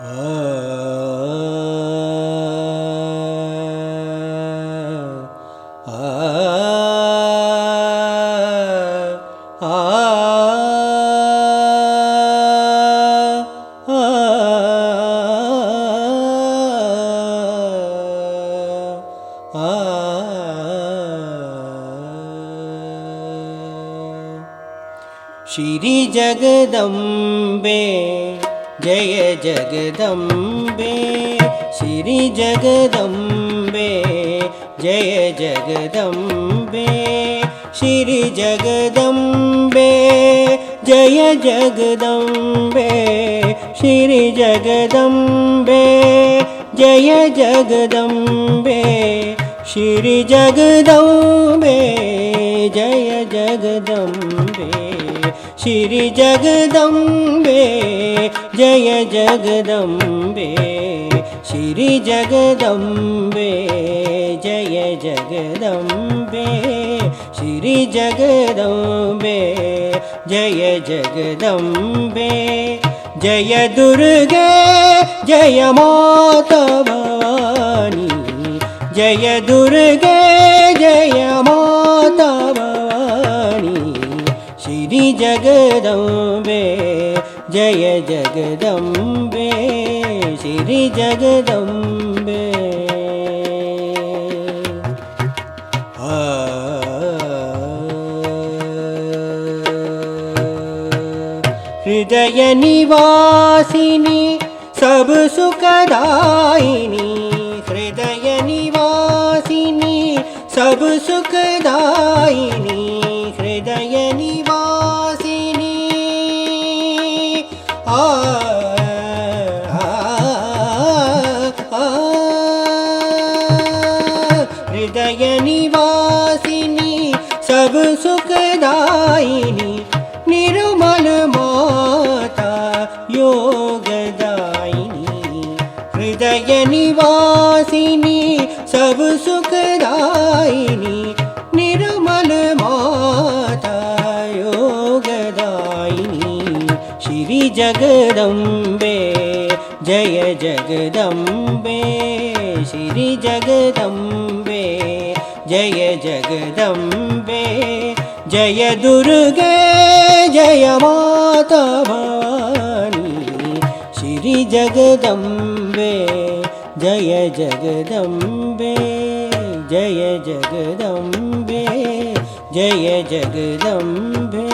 श्री जगदम्बे जय जगदम्बे, श्री जगदम्बे जय जगदम्बे, श्री जगदम्बे जय जगदम्बे, श्री जगदम्बे जय जगदम्बे, श्री जगदम्बे जय जगदम्बे, श्री जगदम्बे जय जगदम्बे, श्री जगदम्बे जय जगदम्बे, श्री जगदम्बे जय जगदम्बे, जय दुर्गे जय माता भवानी, जय दुर्गे जय माता भवानी, श्री जगदम्बे जय जगदम्बे, श्री जगदम्बे। हृदय निवासिनी सब सुखदायिनी, हृदय निवासिनी सब सुखदायिनी, हृदय निवासिनी हृदय निवासिनी सब सुखदायिनी, निर्मल माता योगदायिनी, हृदय निवासिनी सब सुखदायिनी, निर्मल माता योगदायिनी, श्री जगदम्बे जय जगदम्बे, श्री जगदम्बे जय जगदम्बे, जय दुर्गे जय माता भवानी, श्री जगदम्बे जय जगदम्बे, जय जगदम्बे जय जगदम्बे।